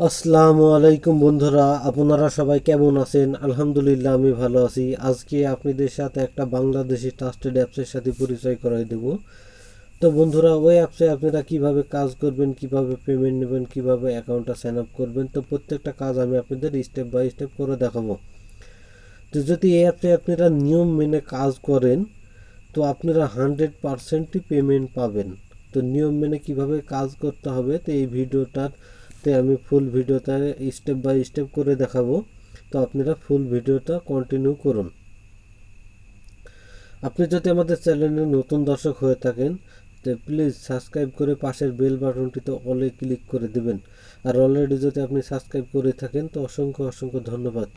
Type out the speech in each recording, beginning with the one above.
আসসালামু আলাইকুম বন্ধুরা, আপনারা সবাই কেমন আছেন? আলহামদুলিল্লাহ আমি ভালো আছি। আজকে আপনাদের সাথে একটা বাংলাদেশি ট্রাস্টেড অ্যাপসের সাথে পরিচয় করাই দেব। তো বন্ধুরা, ওই অ্যাপসে আপনারা কিভাবে কাজ করবেন, কিভাবে পেমেন্ট নেবেন, কিভাবে অ্যাকাউন্টটা সাইন আপ করবেন, তো প্রত্যেকটা কাজ আমি আপনাদের স্টেপ বাই স্টেপ করে দেখাবো। তো যদি এই অ্যাপসে আপনারা নিয়ম মেনে কাজ করেন তো আপনারা 100%ই পেমেন্ট পাবেন। তো নিয়ম মেনে কিভাবে কাজ করতে হবে তো এই ভিডিওটাতে আমি ফুল ভিডিওটা স্টেপ বাই স্টেপ করে দেখাবো। তো আপনারা ফুল ভিডিওটা কন্টিনিউ করুন। আপনি যদি আমাদের চ্যানেলে নতুন দর্শক হয়ে থাকেন তো প্লিজ সাবস্ক্রাইব করে পাশের বেল বাটনটিতে অলে ক্লিক করে দেবেন। আর অলরেডি যদি আপনি সাবস্ক্রাইব করে থাকেন তো অসংখ্য অসংখ্য ধন্যবাদ।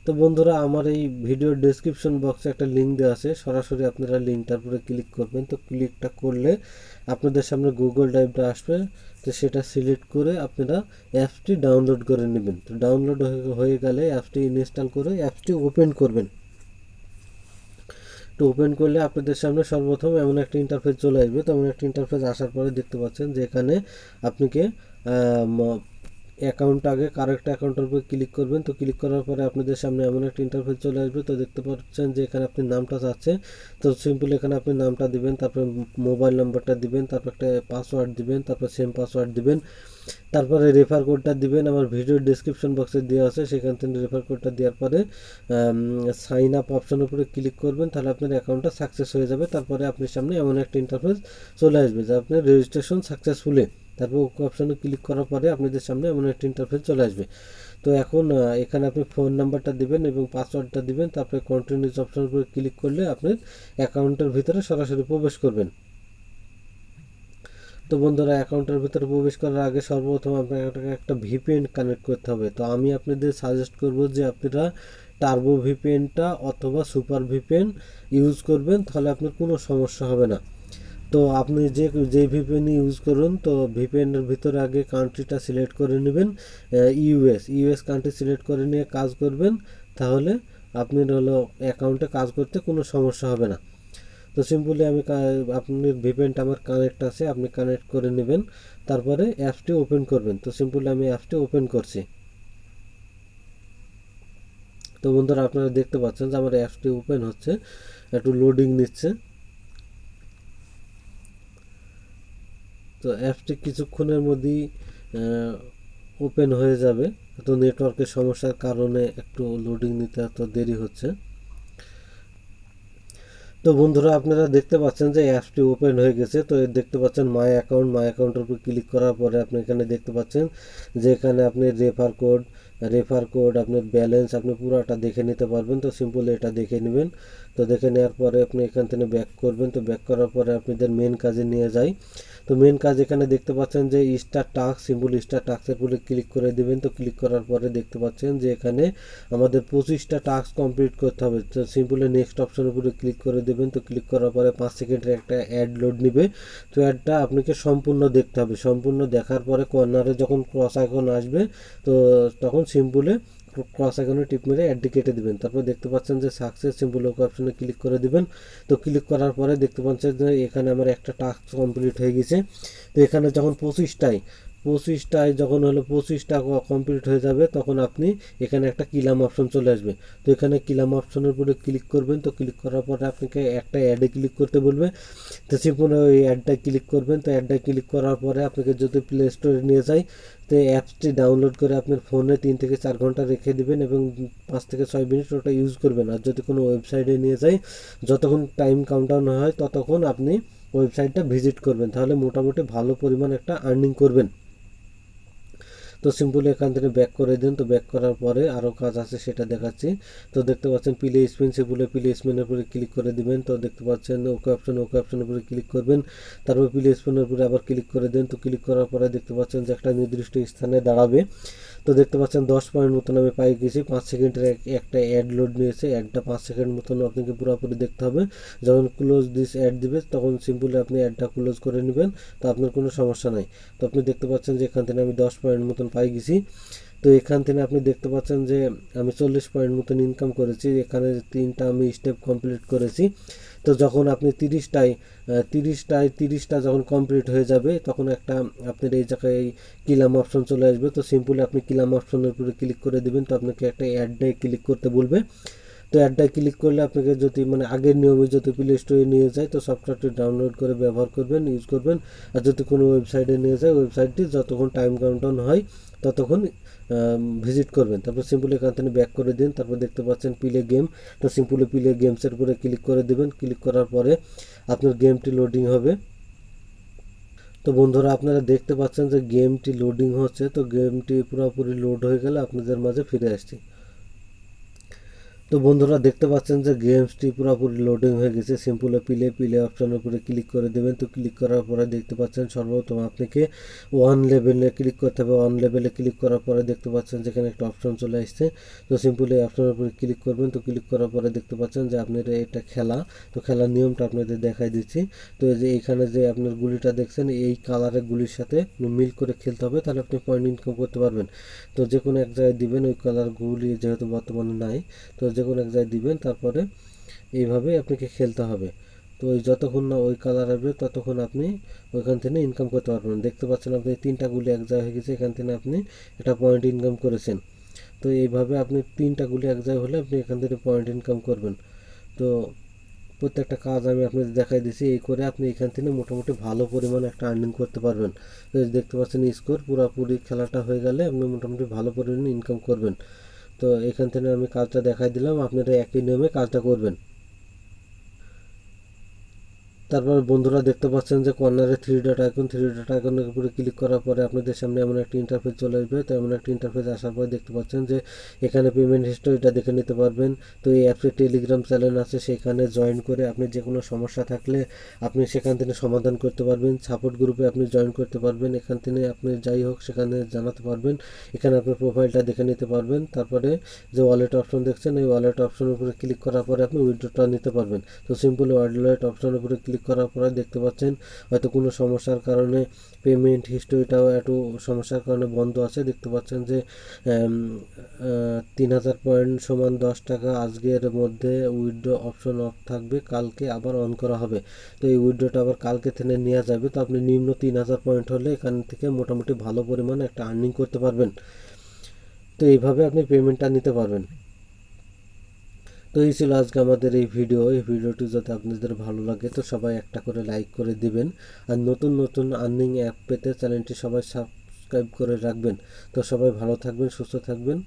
তো বন্ধুরা, আমার এই ভিডিওর ডেসক্রিপশন বক্সে একটা লিঙ্ক দেওয়া আছে, সরাসরি আপনারা লিঙ্কটার উপরে ক্লিক করবেন। তো ক্লিকটা করলে আপনাদের সামনে গুগল ড্রাইভটা আসবে। তো সেটা সিলেক্ট করে আপনারা অ্যাপসটি ডাউনলোড করে নেবেন। তো ডাউনলোড হয়ে গেলে অ্যাপসটি ইনস্টল করে অ্যাপসটি ওপেন করবেন। তো ওপেন করলে আপনাদের সামনে সর্বপ্রথম এমন একটা ইন্টারফেস চলে আসবে। তো এমন একটা ইন্টারফেস আসার পরে দেখতে পাচ্ছেন যে এখানে আপনাকে অ্যাকাউন্ট আগে কারেক্ট অ্যাকাউন্টের উপর ক্লিক করবেন। তো ক্লিক করার পরে আপনাদের সামনে এমন একটা ইন্টারফেস চলে আসবে। তো দেখতে পাচ্ছেন যে এখানে আপনি নামটা চাচ্ছে। তো সিম্পল এখানে আপনি নামটা দিবেন, তারপরে মোবাইল নাম্বারটা দিবেন, তারপর একটা পাসওয়ার্ড দিবেন, তারপর সেম পাসওয়ার্ড দিবেন, তারপরে রেফার কোডটা দিবেন। আমার ভিডিওর ডেসক্রিপশন বক্সে দেওয়া আছে, সেখান থেকে রেফার কোডটা দেওয়ার পরে সাইন আপ অপশনের উপরে ক্লিক করবেন। তাহলে আপনার অ্যাকাউন্টটা সাকসেস হয়ে যাবে। তারপরে আপনার সামনে এমন একটা ইন্টারফেস চলে আসবে যে আপনার রেজিস্ট্রেশন সাকসেসফুলি। তারপর অপশনে ক্লিক করার পরে আপনাদের সামনে এমন একটা ইন্টারফেস চলে আসবে। তো এখন এখানে আপনি ফোন নাম্বারটা দিবেন এবং পাসওয়ার্ডটা দিবেন। তারপরে কন্টিনিউস অপশনের উপরে ক্লিক করলে আপনার অ্যাকাউন্টের ভিতরে সরাসরি প্রবেশ করবেন। তো বন্ধুরা, অ্যাকাউন্টের ভিতরে প্রবেশ করার আগে সর্বপ্রথম আপনাকে একটা ভিপিএন কানেক্ট করতে হবে। তো আমি আপনাদের সাজেস্ট করব যে আপনারা টার্বো ভিপিএনটা অথবা সুপার ভিপিএন ইউজ করবেন, তাহলে আপনার কোনো সমস্যা হবে না। তো আপনি যে ভিপিএন ইউজ করুন, তো ভিপিএনের ভিতরে আগে কান্ট্রিটা সিলেক্ট করে নেবেন। ইউএস কান্ট্রি সিলেক্ট করে নিয়ে কাজ করবেন, তাহলে আপনার হলো অ্যাকাউন্টে কাজ করতে কোনো সমস্যা হবে না। তো সিম্পলি আপনার ভিপিএনটা আমার কানেক্ট আছে, আপনি কানেক্ট করে নেবেন। তারপরে অ্যাপসটি ওপেন করবেন। তো সিম্পলি আমি অ্যাপসটি ওপেন করছি। তো বন্ধুরা, আপনারা দেখতে পাচ্ছেন যে আমার অ্যাপসটি ওপেন হচ্ছে, একটু লোডিং নিচ্ছে। তো অ্যাপসটি কিছুক্ষণের মধ্যেই ওপেন হয়ে যাবে। তো নেটওয়ার্কের সমস্যার কারণে একটু লোডিং নিতে এত দেরি হচ্ছে। তো বন্ধুরা, আপনারা দেখতে পাচ্ছেন যে অ্যাপসটি ওপেন হয়ে গেছে। তো দেখতে পাচ্ছেন মাই অ্যাকাউন্টের উপর ক্লিক করার পরে আপনি এখানে দেখতে পাচ্ছেন যে এখানে আপনি রেফার কোড আপনার ব্যালেন্স আপনি পুরোটা দেখে নিতে পারবেন। তো সিম্পলি এটা দেখে নেবেন। তো দেখে নেওয়ার পরে আপনি এখান থেকে ব্যাক করবেন। তো ব্যাক করার পরে আপনাদের মেন কাজে নিয়ে যায়। তো মেন কাজ এখানে দেখতে পাচ্ছেন যে স্টার টাস্ক, সিম্পল স্টার টাস্কের উপরে ক্লিক করে দেবেন। তো ক্লিক করার পরে দেখতে পাচ্ছেন যে এখানে আমাদের 25টা টাস্ক কমপ্লিট করতে হবে। তো সিম্পলি নেক্সট অপশনের উপরে ক্লিক করে দেবেন। তো ক্লিক করার পরে 5 সেকেন্ডের একটা অ্যাড লোড নেবে। তো অ্যাডটা আপনাকে সম্পূর্ণ দেখতে হবে। সম্পূর্ণ দেখার পরে কর্নারে যখন ক্রস আইকন আসবে তো তখন সিম্পলে ক্রস আইকনে টিপ মেরে অ্যাডটি কেটে দেবেন। তারপর দেখতে পাচ্ছেন যে সাকসেস, সিম্পল ওকে অপশনে ক্লিক করে দেবেন। তো ক্লিক করার পরে দেখতে পাচ্ছেন যে এখানে আমার একটা টাস্ক কমপ্লিট হয়ে গেছে। তো এখানে যখন 25টা কমপ্লিট হয়ে যাবে তখন আপনি এখানে একটা কিলাম অপশন চলে আসবে। তো এখানে কিলাম অপশনের উপরে ক্লিক করবেন। তো ক্লিক করার পরে আপনাকে একটা অ্যাডে ক্লিক করতে বলবে। তো সিম্পল ওই অ্যাডটা ক্লিক করবেন। তো অ্যাডটা ক্লিক করার পরে আপনাকে যদি প্লে স্টোরে নিয়ে যায় তো অ্যাপসটি ডাউনলোড করে আপনার ফোনে 3 থেকে 4 ঘন্টা রেখে দিবেন এবং 5 থেকে 6 মিনিট ওটা ইউজ করবেন। আর যদি কোনো ওয়েবসাইটে নিয়ে যায় যতক্ষণ টাইম কাউন্টডাউন হয় ততক্ষণ আপনি ওয়েবসাইটটা ভিজিট করবেন, তাহলে মোটামুটি ভালো পরিমাণ একটা আর্নিং করবেন। তো সিম্পলি এখান থেকে ব্যাক করে দিন। তো ব্যাক করার পরে আরও কাজ আছে সেটা দেখাচ্ছি। তো দেখতে পাচ্ছেন প্লে স্পিন, সিম্পলি প্লে স্পিনের উপরে ক্লিক করে দিবেন। তো দেখতে পাচ্ছেন ওকে অপশনের উপরে ক্লিক করবেন। তারপর প্লে স্পিনের উপরে আবার ক্লিক করে দেন। তো ক্লিক করার পরে দেখতে পাচ্ছেন যে একটা নির্দিষ্ট স্থানে দাঁড়াবে। তো দেখতে পাচ্ছেন 10 পয়েন্ট মতন আমি পাই গেছি। 5 সেকেন্ডের একটা অ্যাড লোড নিয়েছে। অ্যাডটা 5 সেকেন্ড মতন আপনাকে পুরোপুরি দেখতে হবে। যখন ক্লোজ দিস অ্যাড দিবে তখন সিম্পলি আপনি অ্যাডটা ক্লোজ করে নেবেন। তো আপনার কোনো সমস্যা নাই। তো আপনি দেখতে পাচ্ছেন যে এখান থেকে আমি 10 পয়েন্ট মতন পাই গেছি। তো এখান থেকে আপনি দেখতে পাচ্ছেন যে আমি 40 পয়েন্ট মতন ইনকাম করেছি। এখানে 3টা আমি স্টেপ কমপ্লিট করেছি। তো যখন আপনি 30টা যখন কমপ্লিট হয়ে যাবে তখন একটা আপনার এই জায়গায় কিলাম অপশন চলে আসবে। তো সিম্পলি আপনি কিলাম অপশনের উপরে ক্লিক করে দেবেন। তো আপনাকে একটা অ্যাডে ক্লিক করতে বলবে। তো অ্যাডটা ক্লিক করলে আপনাকে যদি মানে আগের নিয়মে যদি প্লে স্টোরে নিয়ে যায় তো সফটওয়্যারটি ডাউনলোড করে ব্যবহার করবেন, ইউজ করবেন। আর যদি কোনো ওয়েবসাইটে নিয়ে যায় ওয়েবসাইটটি যতক্ষণ টাইম কাউন্টডাউন হয় ততক্ষণ ভিজিট করবেন। তারপর সিম্পলি এখান থেকে ব্যাক করে দিন। তারপর দেখতে পাচ্ছেন প্লে গেম। তো সিম্পলি প্লে গেমসের উপরে ক্লিক করে দেবেন। ক্লিক করার পরে আপনার গেমটি লোডিং হবে। তো বন্ধুরা আপনারা দেখতে পাচ্ছেন যে গেমটি লোডিং হচ্ছে। তো গেমটি পুরোপুরি লোড হয়ে গেলে আপনাদের মাঝে ফিরে আসছি। তো বন্ধুরা দেখতে পাচ্ছেন যে গেমসটি পুরোপুরি লোডিং হয়ে গেছে। সিম্পল প্লে অপশনের উপরে ক্লিক করে দেবেন। তো ক্লিক করার পরে দেখতে পাচ্ছেন সর্বপ্রথম আপনাকে ওয়ান লেভেলে ক্লিক করতে হবে। ওয়ান লেভেলে ক্লিক করার পরে দেখতে পাচ্ছেন যেখানে একটা অপশন চলে আসছে। তো সিম্পলি এই অপশনের উপরে ক্লিক করবেন। তো ক্লিক করার পরে দেখতে পাচ্ছেন যে আপনার এটা খেলা। তো খেলার নিয়মটা আপনাদের দেখাই দিচ্ছি। তো এই যে এখানে যে আপনার গুলিটা দেখছেন এই কালারের গুলির সাথে মিল করে খেলতে হবে, তাহলে আপনি পয়েন্ট ইনকাম করতে পারবেন। তো যে কোনো এক জায়গায় দিবেন, ওই কালার গুলি যেহেতু বর্তমানে নাই তো যে কোনো এক জায়গায় দিবেন। তারপরে এইভাবে আপনাকে খেলতে হবে। তো ওই যতক্ষণ না ওই কালার আসবে ততক্ষণ আপনি ওইখান থেকে ইনকাম করতে পারবেন। দেখতে পাচ্ছেন আপনি 3টা গুলি এক জায়গায় হয়ে গেছে, এখান থেকে আপনি একটা পয়েন্ট ইনকাম করেছেন। তো এইভাবে আপনি 3টা গুলি এক জায়গায় হলে আপনি এখান থেকে পয়েন্ট ইনকাম করবেন। তো প্রত্যেকটা কাজ আমি আপনাদের দেখাই দিচ্ছি। এই করে আপনি এখান থেকে মোটামুটি ভালো পরিমাণে একটা আর্নিং করতে পারবেন। তো দেখতে পাচ্ছেন স্কোর পুরোপুরি খেলাটা হয়ে গেলে আপনি মোটামুটি ভালো পরিমাণে ইনকাম করবেন। তো এখান থেকে আমি কাজটা দেখাই দিলাম, আপনারা একই নিয়মে কাজটা করবেন। তারপর বন্ধুরা দেখতে পাচ্ছেন যে কর্নারে থ্রি ডট আইকনের উপরে ক্লিক করার পরে আপনাদের সামনে এমন একটা ইন্টারফেস চলে আসবে। তো এমন একটা ইন্টারফেস আসার পরে দেখতে পাচ্ছেন যে এখানে পেমেন্ট হিস্টোরিটা দেখে নিতে পারবেন। তো এই অ্যাপসে টেলিগ্রাম চ্যানেল আছে, সেখানে জয়েন করে আপনি যে কোনো সমস্যা থাকলে আপনি সেখান থেকে সমাধান করতে পারবেন। সাপোর্ট গ্রুপে আপনি জয়েন করতে পারবেন, এখান থেকে আপনি যাই হোক সেখানে জানাতে পারবেন। এখানে আপনার প্রোফাইলটা দেখে নিতে পারবেন। তারপরে যে ওয়ালেট অপশন দেখছেন এই ওয়ালেট অপশনের উপরে ক্লিক করার পরে আপনি উইথড্রটা নিতে পারবেন। তো সিম্পল ওয়ালেট অপশনের উপরে ক্লিক করার পরে দেখতে পাচ্ছেন হয়তো কোনো সমস্যার কারণে পেমেন্ট হিস্টোরিটাও একটু সমস্যার কারণে বন্ধ আছে। দেখতে পাচ্ছেন যে 3000 পয়েন্ট সমান 10 টাকা আজকের মধ্যে উইথড্র অপশন অফ থাকবে, কালকে আবার অন করা হবে। তো এই উইথড্রটা আবার কালকে থেকে নেওয়া যাবে। তো আপনি নিম্ন 3000 পয়েন্ট হলে এখান থেকে মোটামুটি ভালো পরিমাণে একটা আর্নিং করতে পারবেন। তো এইভাবে আপনি পেমেন্টটা নিতে পারবেন। তো এই ছিল আজকে আমাদের এই ভিডিওটি যদি আপনাদের ভালো লাগে তো সবাই একটা করে লাইক করে দিবেন। আর নতুন নতুন আর্নিং অ্যাপ পেতে চ্যানেলটি সবাই সাবস্ক্রাইব করে রাখবেন। তো সবাই ভালো থাকবেন, সুস্থ থাকবেন।